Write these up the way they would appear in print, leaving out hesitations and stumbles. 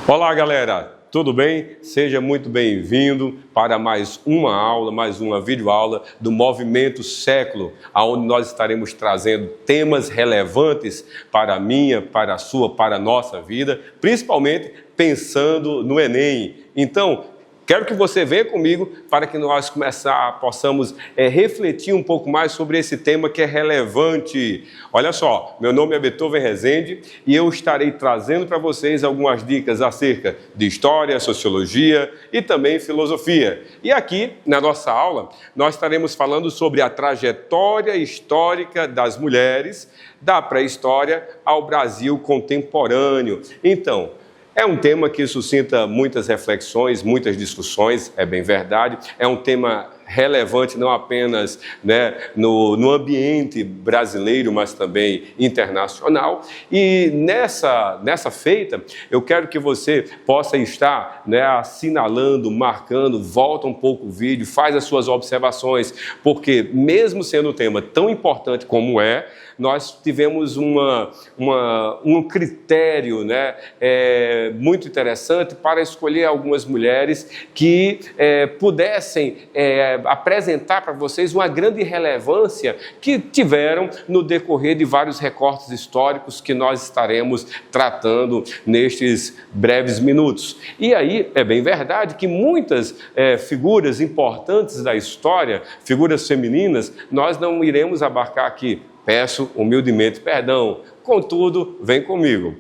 Olá, galera, tudo bem? Seja muito bem-vindo para mais uma aula, mais uma videoaula do Movimento Século, onde nós estaremos trazendo temas relevantes para a minha, para a sua, para a nossa vida, principalmente pensando no Enem. Então, quero que você venha comigo para que nós possamos refletir um pouco mais sobre esse tema que é relevante. Olha só, meu nome é Beethoven Rezende e eu estarei trazendo para vocês algumas dicas acerca de história, sociologia e também filosofia. E aqui, na nossa aula, nós estaremos falando sobre a trajetória histórica das mulheres da pré-história ao Brasil contemporâneo. Então, é um tema que suscita muitas reflexões, muitas discussões, é bem verdade. É um tema relevante não apenas no ambiente brasileiro, mas também internacional. E nessa feita, eu quero que você possa estar assinalando, marcando, volta um pouco o vídeo, faz as suas observações, porque mesmo sendo um tema tão importante como nós tivemos um critério muito interessante para escolher algumas mulheres que pudessem apresentar para vocês uma grande relevância que tiveram no decorrer de vários recortes históricos que nós estaremos tratando nestes breves minutos. E aí é bem verdade que muitas figuras importantes da história, figuras femininas, nós não iremos abarcar aqui. Peço humildemente perdão, contudo, vem comigo.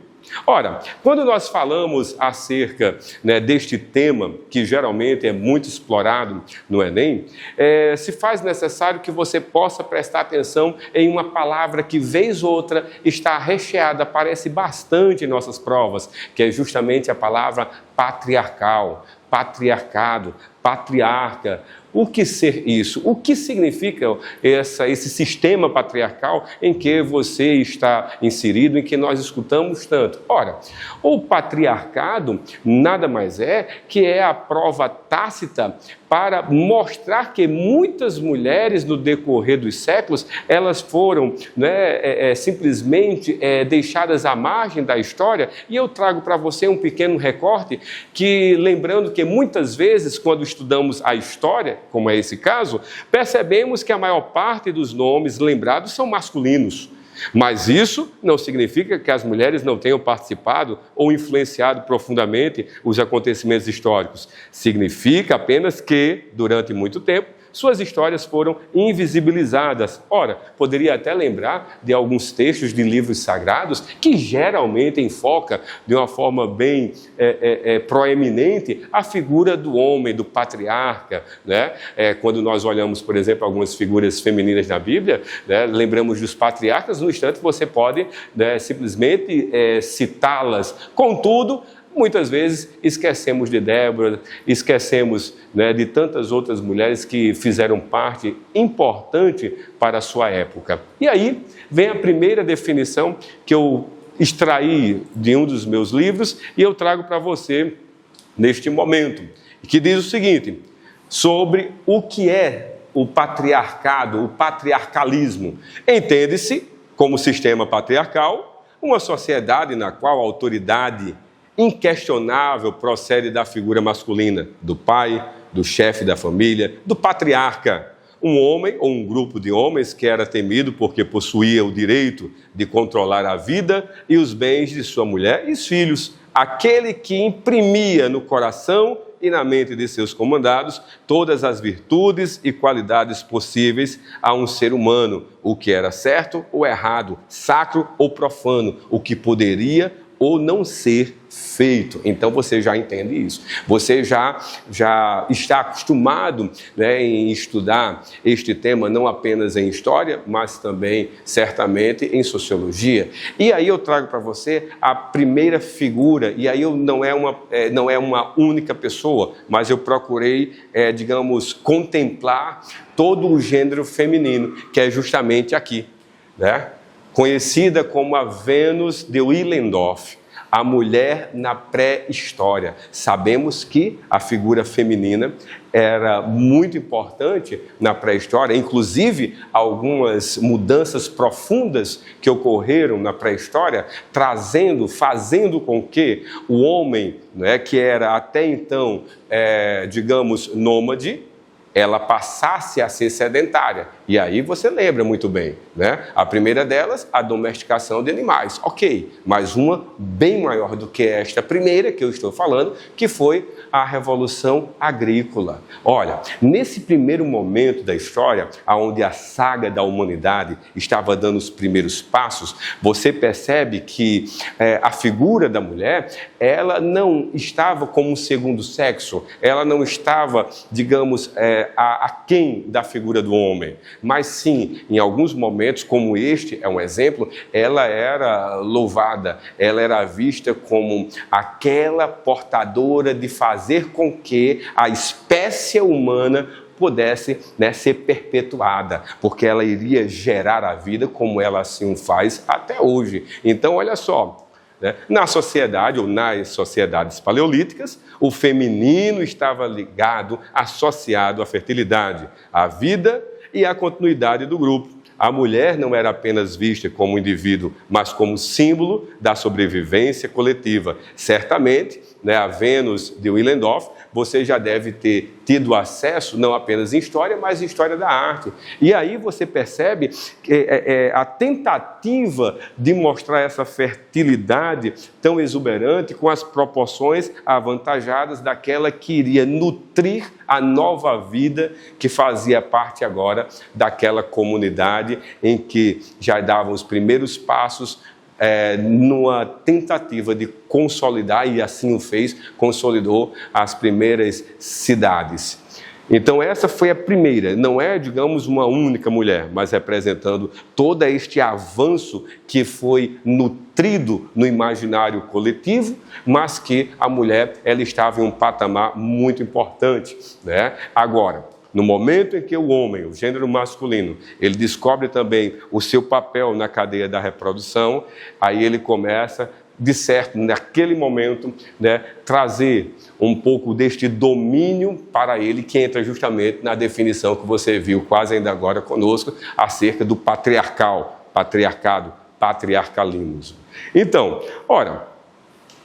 Ora, quando nós falamos acerca deste tema, que geralmente é muito explorado no Enem, se faz necessário que você possa prestar atenção em uma palavra que, vez ou outra, está recheada, aparece bastante em nossas provas, que é justamente a palavra patriarcal, patriarcado, patriarca. O que ser isso? O que significa esse sistema patriarcal em que você está inserido, em que nós escutamos tanto? Ora, o patriarcado nada mais é que a prova tácita para mostrar que muitas mulheres no decorrer dos séculos, elas foram simplesmente deixadas à margem da história. E eu trago para você um pequeno recorte que, lembrando que muitas vezes, quando estudamos a história, como é esse caso, percebemos que a maior parte dos nomes lembrados são masculinos. Mas isso não significa que as mulheres não tenham participado ou influenciado profundamente os acontecimentos históricos. Significa apenas que, durante muito tempo, suas histórias foram invisibilizadas. Ora, poderia até lembrar de alguns textos de livros sagrados que geralmente enfocam de uma forma bem proeminente a figura do homem, do patriarca. Quando nós olhamos, por exemplo, algumas figuras femininas na Bíblia, lembramos dos patriarcas, no instante você pode simplesmente citá-las. Contudo, muitas vezes esquecemos de Débora, esquecemos de tantas outras mulheres que fizeram parte importante para a sua época. E aí vem a primeira definição que eu extraí de um dos meus livros e eu trago para você neste momento, que diz o seguinte, sobre o que é o patriarcado, o patriarcalismo. Entende-se como sistema patriarcal uma sociedade na qual a autoridade inquestionável procede da figura masculina, do pai, do chefe da família, do patriarca. Um homem ou um grupo de homens que era temido porque possuía o direito de controlar a vida e os bens de sua mulher e os filhos. Aquele que imprimia no coração e na mente de seus comandados todas as virtudes e qualidades possíveis a um ser humano, o que era certo ou errado, sacro ou profano, o que poderia ou não ser feito. Então você já entende isso. Você já está acostumado em estudar este tema, não apenas em história, mas também, certamente, em sociologia. E aí eu trago para você a primeira figura, e aí não é uma única pessoa, mas eu procurei, contemplar todo o gênero feminino, que é justamente aqui, conhecida como a Vênus de Willendorf. a mulher na pré-história. Sabemos que a figura feminina era muito importante na pré-história, inclusive algumas mudanças profundas que ocorreram na pré-história, fazendo com que o homem, né, que era até então, digamos, nômade, ela passasse a ser sedentária. E aí você lembra muito bem, né? A primeira delas, a domesticação de animais. Ok, mas uma bem maior do que esta primeira que eu estou falando, que foi a Revolução Agrícola. Olha, nesse primeiro momento da história, onde a saga da humanidade estava dando os primeiros passos, você percebe que a figura da mulher, ela não estava como um segundo sexo, ela não estava, digamos, aquém da figura do homem, mas sim, em alguns momentos, como este é um exemplo, ela era louvada, ela era vista como aquela portadora de fazer com que a espécie humana pudesse, né, ser perpetuada, porque ela iria gerar a vida como ela assim o faz até hoje. Então, olha só, na sociedade, ou nas sociedades paleolíticas, o feminino estava ligado, associado à fertilidade, à vida e à continuidade do grupo. A mulher não era apenas vista como indivíduo, mas como símbolo da sobrevivência coletiva. Certamente, né, a Vênus de Willendorf, você já deve ter tido acesso, não apenas em história, mas em história da arte. E aí você percebe que a tentativa de mostrar essa fertilidade tão exuberante com as proporções avantajadas daquela que iria nutrir a nova vida que fazia parte agora daquela comunidade em que já davam os primeiros passos numa tentativa de consolidar, e assim o fez, consolidou as primeiras cidades. Então essa foi a primeira, não é, digamos, uma única mulher, mas representando todo este avanço que foi nutrido no imaginário coletivo, mas que a mulher, ela estava em um patamar muito importante, né? Agora, no momento em que o homem, o gênero masculino, ele descobre também o seu papel na cadeia da reprodução, aí ele começa, de certo, naquele momento, né, trazer um pouco deste domínio para ele, que entra justamente na definição que você viu quase ainda agora conosco, acerca do patriarcado, patriarcalismo. Então, ora,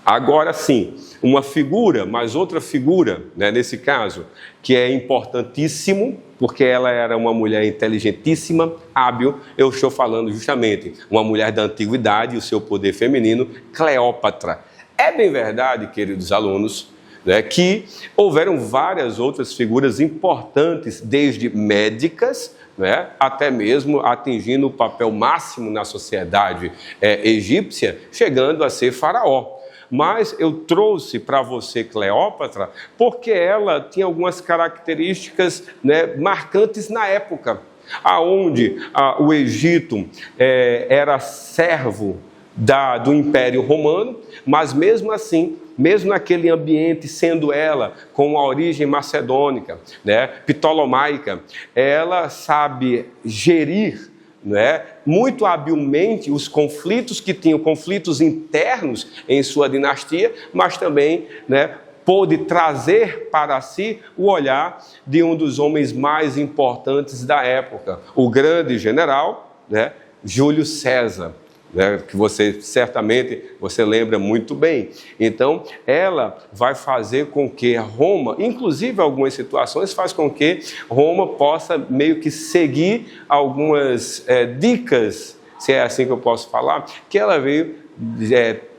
agora sim, uma figura, mas outra figura, né, nesse caso, que é importantíssimo, porque ela era uma mulher inteligentíssima, hábil, eu estou falando justamente uma mulher da antiguidade e o seu poder feminino, Cleópatra. É bem verdade, queridos alunos, né, que houveram várias outras figuras importantes, desde médicas, né, até mesmo atingindo o papel máximo na sociedade egípcia, chegando a ser faraó. Mas eu trouxe para você Cleópatra porque ela tinha algumas características, né, marcantes na época, aonde o Egito era servo do Império Romano, mas mesmo assim, mesmo naquele ambiente, sendo ela com a origem macedônica, né, ptolomaica, ela sabe gerir, né, muito habilmente os conflitos que tinham, conflitos internos em sua dinastia, mas também, né, pôde trazer para si o olhar de um dos homens mais importantes da época, o grande general, né, Júlio César, né, que você certamente lembra muito bem. Então, ela vai fazer com que Roma, inclusive algumas situações, faz com que Roma possa meio que seguir algumas dicas, se é assim que eu posso falar, que ela veio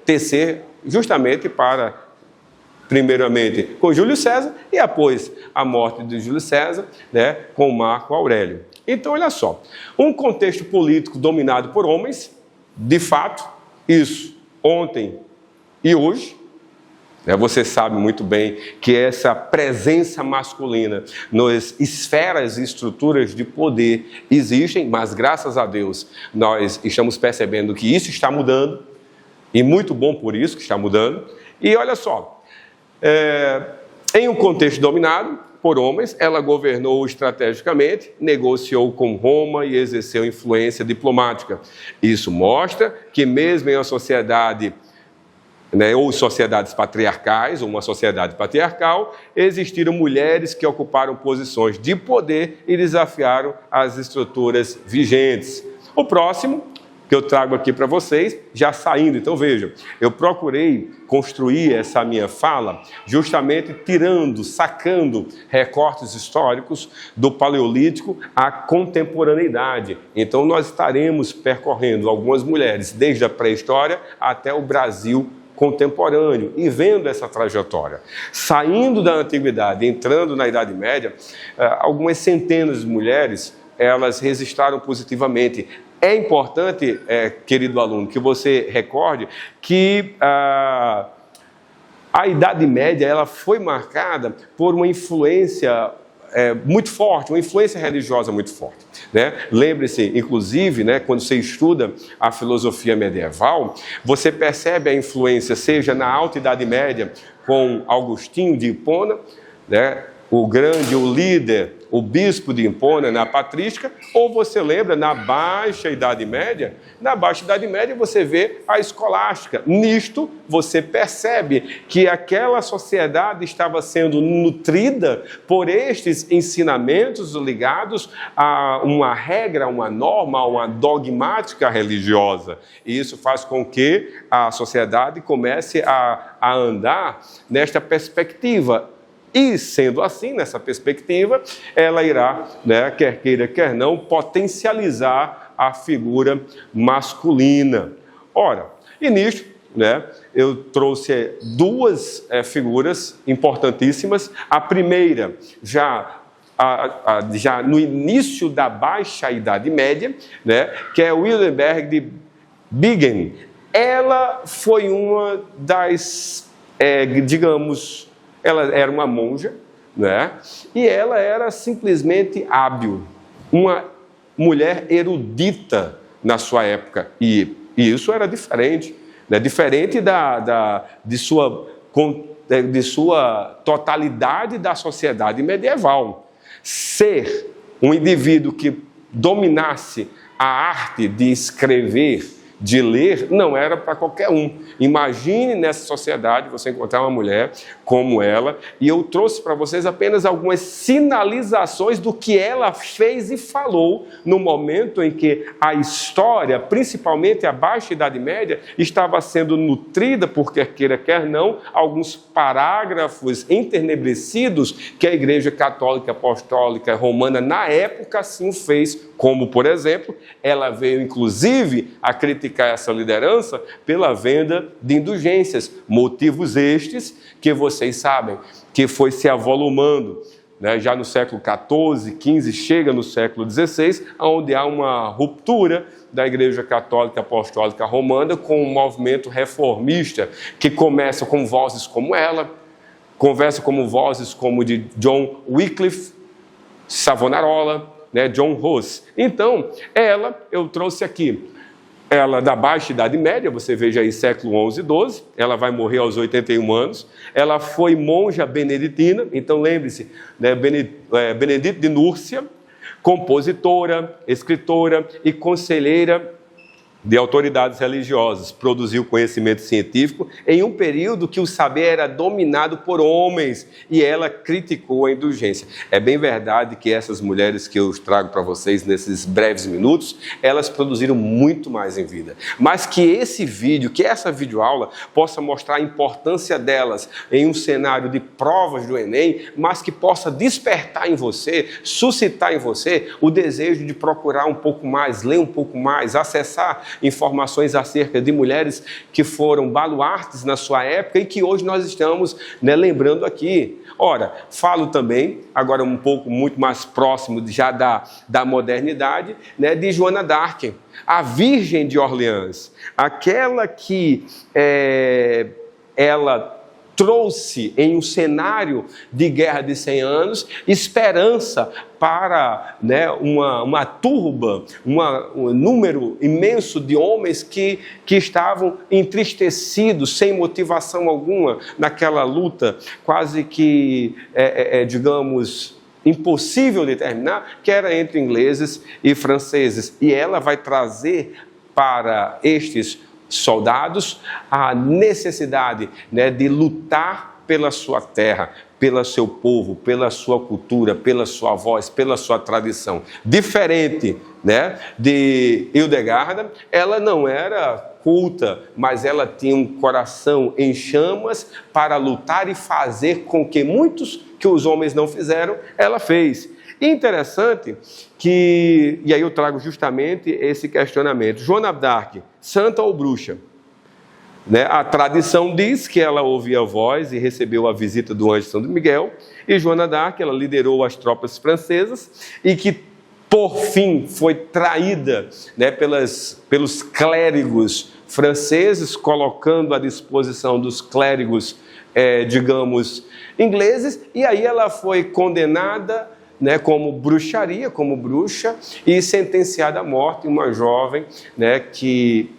tecer justamente para, primeiramente, com Júlio César e após a morte de Júlio César, né, com Marco Aurélio. Então, olha só, um contexto político dominado por homens, de fato, isso, ontem e hoje, você sabe muito bem que essa presença masculina nas esferas e estruturas de poder existem, mas graças a Deus nós estamos percebendo que isso está mudando, e muito bom por isso que está mudando. E olha só, em um contexto dominado por homens, ela governou estrategicamente, negociou com Roma e exerceu influência diplomática. Isso mostra que mesmo em uma sociedade né, ou sociedades patriarcais, ou uma sociedade patriarcal, existiram mulheres que ocuparam posições de poder e desafiaram as estruturas vigentes. O próximo que eu trago aqui para vocês, já saindo, então vejam, eu procurei construir essa minha fala justamente sacando recortes históricos do Paleolítico à contemporaneidade. Então nós estaremos percorrendo algumas mulheres, desde a pré-história até o Brasil contemporâneo, e vendo essa trajetória. Saindo da Antiguidade, entrando na Idade Média, algumas centenas de mulheres, elas registraram positivamente. É importante, querido aluno, que você recorde que a Idade Média ela foi marcada por uma influência muito forte, uma influência religiosa muito forte, né? Lembre-se, inclusive, né, quando você estuda a filosofia medieval, você percebe a influência, seja na Alta Idade Média, com Agostinho de Hipona, né, o líder, o bispo de Hipona na patrística, ou você lembra na Baixa Idade Média? Na Baixa Idade Média você vê a escolástica. Nisto você percebe que aquela sociedade estava sendo nutrida por estes ensinamentos ligados a uma regra, uma norma, uma dogmática religiosa. E isso faz com que a sociedade comece a andar nesta perspectiva. E, sendo assim, nessa perspectiva, ela irá, né, quer queira, quer não, potencializar a figura masculina. Ora, e nisto, né, eu trouxe duas figuras importantíssimas. A primeira, já no início da Baixa Idade Média, né, que é Wittenberg de Bingen. Ela foi uma das, ela era uma monja, né? E ela era simplesmente hábil, uma mulher erudita na sua época. E isso era diferente, né? Diferente de sua totalidade da sociedade medieval. Ser um indivíduo que dominasse a arte de escrever, de ler, não era para qualquer um. Imagine nessa sociedade você encontrar uma mulher como ela, e eu trouxe para vocês apenas algumas sinalizações do que ela fez e falou no momento em que a história, principalmente a Baixa Idade Média, estava sendo nutrida por quer queira, quer não, alguns parágrafos entenebrecidos que a Igreja Católica Apostólica Romana na época assim fez, como, por exemplo, ela veio inclusive a criticar essa liderança pela venda de indulgências, motivos estes que vocês sabem, que foi se avolumando, né, já no século XIV, XV, chega no século XVI, onde há uma ruptura da Igreja Católica Apostólica Romana com um movimento reformista, que começa com vozes como ela, conversa como vozes como de John Wycliffe, Savonarola, né, John Hus. Então, eu trouxe aqui, ela da Baixa Idade Média, você veja aí século XI e XII, ela vai morrer aos 81 anos, ela foi monja beneditina, então lembre-se, né, Benedito de Núrcia, compositora, escritora e conselheira de autoridades religiosas, produziu conhecimento científico em um período que o saber era dominado por homens, e ela criticou a indulgência. É bem verdade que essas mulheres que eu trago para vocês nesses breves minutos, elas produziram muito mais em vida, mas que esse vídeo, que essa videoaula possa mostrar a importância delas em um cenário de provas do Enem, mas que possa despertar em você, suscitar em você o desejo de procurar um pouco mais, ler um pouco mais, acessar informações acerca de mulheres que foram baluartes na sua época e que hoje nós estamos, né, lembrando aqui. Ora, falo também, agora um pouco muito mais próximo já da modernidade, né, de Joana d'Arc, a Virgem de Orleans, aquela que ela trouxe em um cenário de guerra de 100 anos esperança para, né, uma turba, um número imenso de homens que estavam entristecidos, sem motivação alguma, naquela luta quase que, digamos, impossível de terminar, que era entre ingleses e franceses. E ela vai trazer para estes soldados a necessidade, né, de lutar pela sua terra, pelo seu povo, pela sua cultura, pela sua voz, pela sua tradição. Diferente, né, de Hildegarda, ela não era culta, mas ela tinha um coração em chamas para lutar e fazer com que muitos que os homens não fizeram, ela fez. Interessante que, e aí eu trago justamente esse questionamento, Joana d'Arc, santa ou bruxa? Né? A tradição diz que ela ouvia a voz e recebeu a visita do anjo São Miguel, e Joana d'Arc, ela liderou as tropas francesas e que, por fim, foi traída, né, pelos clérigos franceses, colocando à disposição dos clérigos, digamos, ingleses, e aí ela foi condenada, né, como bruxaria, como bruxa, e sentenciada à morte, uma jovem, né, que...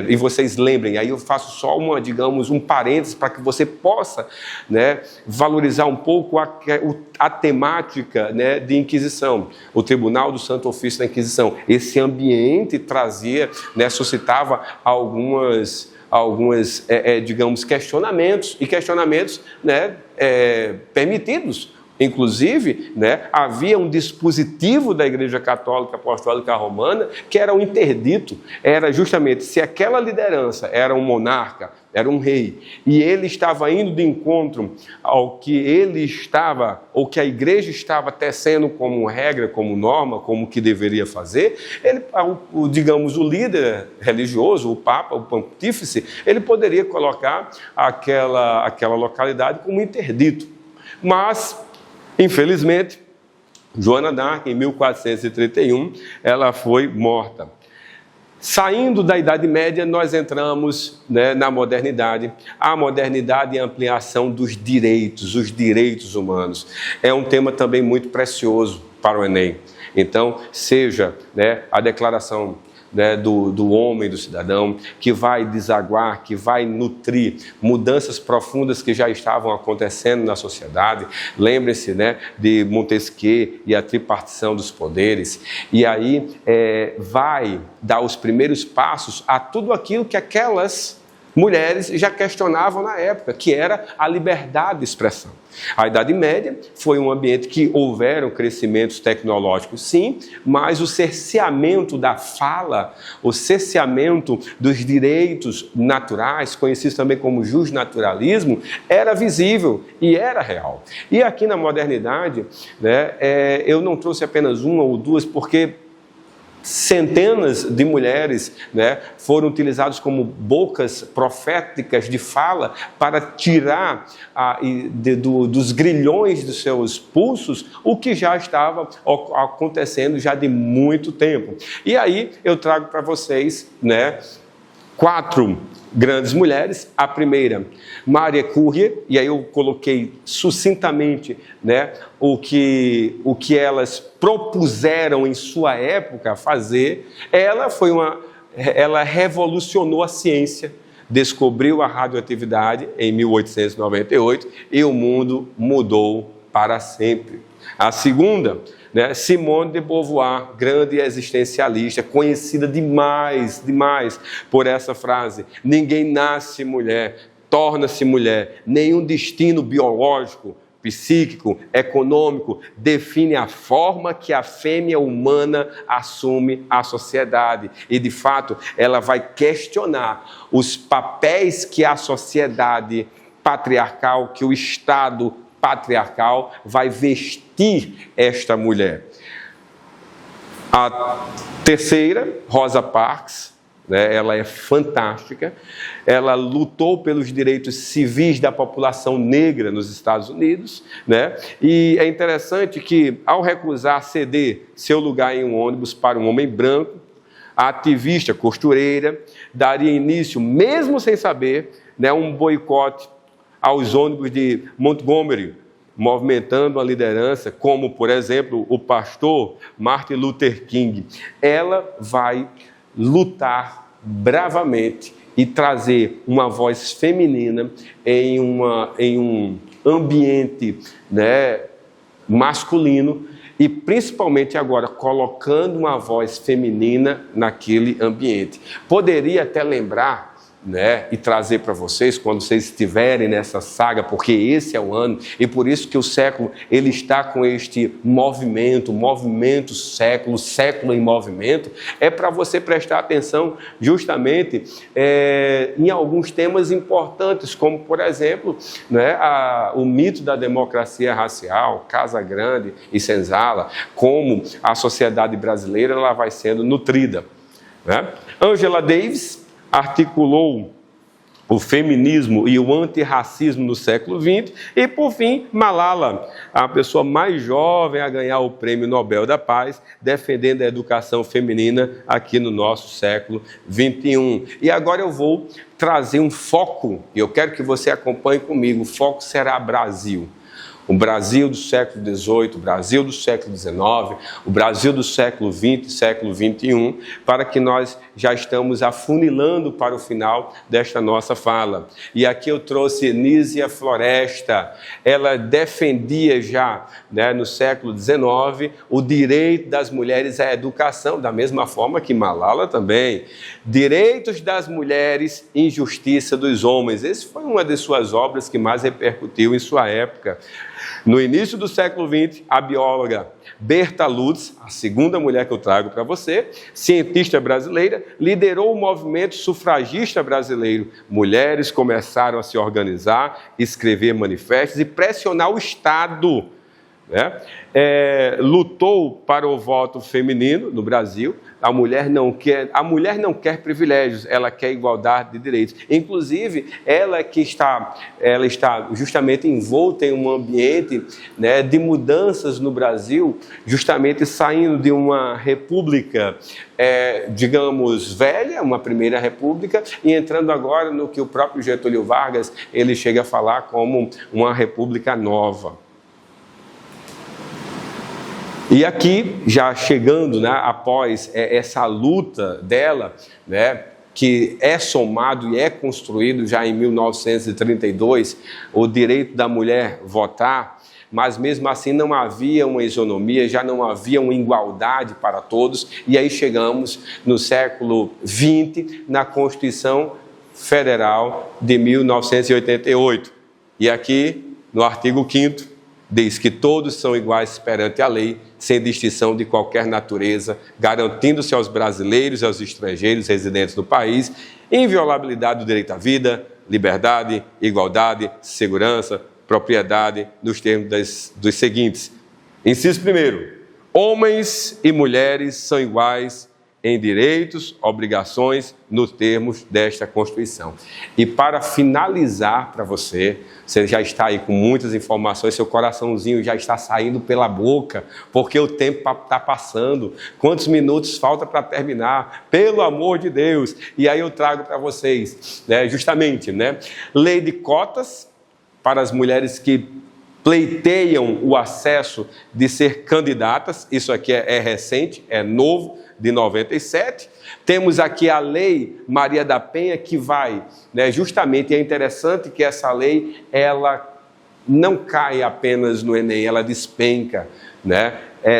e vocês lembrem, aí eu faço só digamos, um parênteses para que você possa, né, valorizar um pouco a temática, né, de Inquisição, o Tribunal do Santo Ofício da Inquisição. Esse ambiente trazia, né, suscitava algumas digamos, questionamentos, né, permitidos. Inclusive, né, havia um dispositivo da Igreja Católica Apostólica Romana que era um interdito, era justamente se aquela liderança era um monarca, era um rei, e ele estava indo de encontro ao que ele estava, ou que a igreja estava tecendo como regra, como norma, como que deveria fazer, digamos, o líder religioso, o Papa, o Pontífice, ele poderia colocar aquela localidade como interdito. Mas, infelizmente, Joana d'Arc, em 1431, ela foi morta. Saindo da Idade Média, nós entramos, né, na modernidade. A modernidade e a ampliação dos direitos, os direitos humanos. É um tema também muito precioso para o Enem. Então, seja, né, a declaração, né, do homem, do cidadão, que vai desaguar, que vai nutrir mudanças profundas que já estavam acontecendo na sociedade. Lembre-se, né, de Montesquieu e a tripartição dos poderes. E aí vai dar os primeiros passos a tudo aquilo que aquelas mulheres já questionavam na época, que era a liberdade de expressão. A Idade Média foi um ambiente que houveram crescimentos tecnológicos, sim, mas o cerceamento da fala, o cerceamento dos direitos naturais, conhecidos também como justnaturalismo, era visível e era real. E aqui na modernidade, né, eu não trouxe apenas uma ou duas, porque centenas de mulheres, né, foram utilizadas como bocas proféticas de fala para tirar dos grilhões dos seus pulsos o que já estava acontecendo já de muito tempo. E aí eu trago para vocês, né, 4 grandes mulheres. A primeira, Maria Curie, e aí eu coloquei sucintamente, né, o que elas propuseram em sua época fazer. Ela revolucionou a ciência, descobriu a radioatividade em 1898 e o mundo mudou para sempre. A segunda, né, Simone de Beauvoir, grande existencialista, conhecida demais por essa frase: ninguém nasce mulher, torna-se mulher, nenhum destino biológico, psíquico, econômico define a forma que a fêmea humana assume à sociedade. E, de fato, ela vai questionar os papéis que a sociedade patriarcal, que o Estado patriarcal vai vestir esta mulher. A terceira, Rosa Parks, né, ela é fantástica. Ela lutou pelos direitos civis da população negra nos Estados Unidos, né? E é interessante que, ao recusar ceder seu lugar em um ônibus para um homem branco, a ativista costureira daria início, mesmo sem saber, né, um boicote aos ônibus de Montgomery, movimentando a liderança, como, por exemplo, o pastor Martin Luther King. Ela vai lutar bravamente e trazer uma voz feminina em um ambiente, né, masculino, e principalmente agora colocando uma voz feminina naquele ambiente. Poderia até lembrar, né, e trazer para vocês quando vocês estiverem nessa saga, porque esse é o ano, e por isso que o século ele está com este movimento século, século em movimento, é para você prestar atenção justamente em alguns temas importantes, como por exemplo, né, o mito da democracia racial, Casa Grande e Senzala, como a sociedade brasileira ela vai sendo nutrida, né? Angela Davis articulou o feminismo e o antirracismo no século XX, e por fim, Malala, a pessoa mais jovem a ganhar o Prêmio Nobel da Paz, defendendo a educação feminina aqui no nosso século XXI. E agora eu vou trazer um foco, e eu quero que você acompanhe comigo, o foco será Brasil. O Brasil do século XVIII, o Brasil do século XIX, o Brasil do século XX, século XXI, para que nós já estamos afunilando para o final desta nossa fala. E aqui eu trouxe Nízia Floresta. Ela defendia já, né, no século XIX, o direito das mulheres à educação, da mesma forma que Malala também. Direitos das mulheres, injustiça dos homens. Essa foi uma de suas obras que mais repercutiu em sua época. No início do século XX, a bióloga Berta Lutz, a segunda mulher que eu trago para você, cientista brasileira, liderou o movimento sufragista brasileiro. Mulheres começaram a se organizar, escrever manifestos e pressionar o Estado, né? Lutou para o voto feminino no Brasil. A mulher não quer privilégios, ela quer igualdade de direitos. Inclusive, ela está justamente envolta em um ambiente, né, de mudanças no Brasil, justamente saindo de uma república, digamos, velha, uma primeira república, e entrando agora no que o próprio Getúlio Vargas ele chega a falar como uma república nova. E aqui, já chegando, né, após essa luta dela, né, que é somado e é construído já em 1932, o direito da mulher votar, mas mesmo assim não havia uma isonomia, já não havia uma igualdade para todos, e aí chegamos no século XX, na Constituição Federal de 1988. E aqui, no artigo 5º, diz que todos são iguais perante a lei, sem distinção de qualquer natureza, garantindo-se aos brasileiros e aos estrangeiros residentes no país inviolabilidade do direito à vida, liberdade, igualdade, segurança, propriedade, nos termos dos seguintes. Inciso 1º, homens e mulheres são iguais em direitos, obrigações, nos termos desta Constituição. E para finalizar para você já está aí com muitas informações, seu coraçãozinho já está saindo pela boca, porque o tempo está passando. Quantos minutos falta para terminar? Pelo amor de Deus! E aí eu trago para vocês, né, justamente, né, lei de cotas para as mulheres que pleiteiam o acesso de ser candidatas. Isso aqui é recente, é novo, de 97. Temos aqui a lei Maria da Penha, que vai, né, justamente, é interessante que essa lei, ela não cai apenas no Enem, ela despenca, né?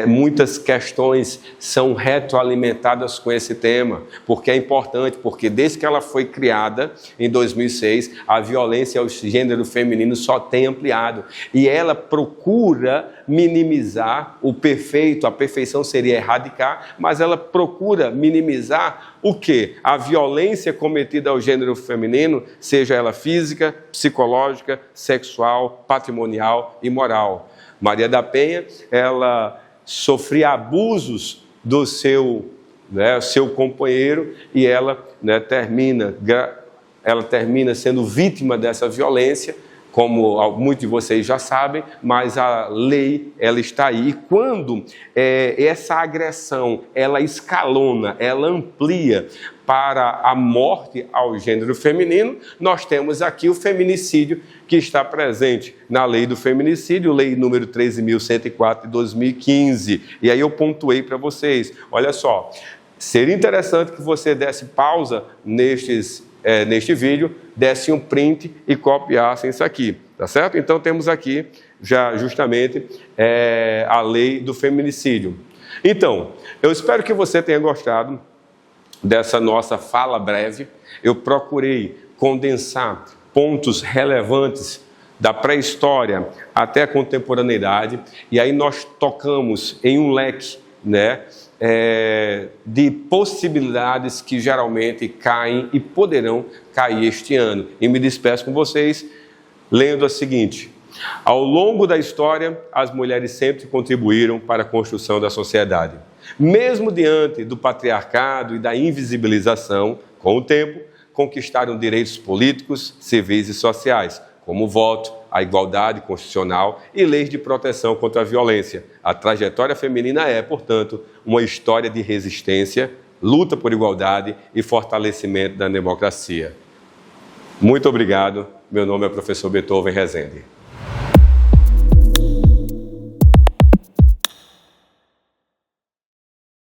Muitas questões são retroalimentadas com esse tema, porque é importante, porque desde que ela foi criada, em 2006, a violência ao gênero feminino só tem ampliado, e ela procura minimizar o perfeito, a perfeição seria erradicar, mas ela procura minimizar o quê? A violência cometida ao gênero feminino, seja ela física, psicológica, sexual, patrimonial e moral. Maria da Penha, ela sofria abusos do seu companheiro, e ela, né, termina sendo vítima dessa violência, como muitos de vocês já sabem, mas a lei, ela está aí. E quando essa agressão, ela escalona, ela amplia para a morte ao gênero feminino, nós temos aqui o feminicídio, que está presente na lei do feminicídio, lei número 13.104 de 2015. E aí eu pontuei para vocês, olha só, seria interessante que você desse pausa neste vídeo, desse um print e copiassem isso aqui, tá certo? Então temos aqui já justamente a lei do feminicídio. Então, eu espero que você tenha gostado dessa nossa fala breve. Eu procurei condensar pontos relevantes da pré-história até a contemporaneidade, e aí nós tocamos em um leque, né, de possibilidades que geralmente caem e poderão cair este ano. E me despeço com vocês lendo a seguinte: ao longo da história, as mulheres sempre contribuíram para a construção da sociedade. Mesmo diante do patriarcado e da invisibilização, com o tempo, conquistaram direitos políticos, civis e sociais, como o voto, a igualdade constitucional e leis de proteção contra a violência. A trajetória feminina é, portanto, uma história de resistência, luta por igualdade e fortalecimento da democracia. Muito obrigado. Meu nome é professor Beethoven Rezende.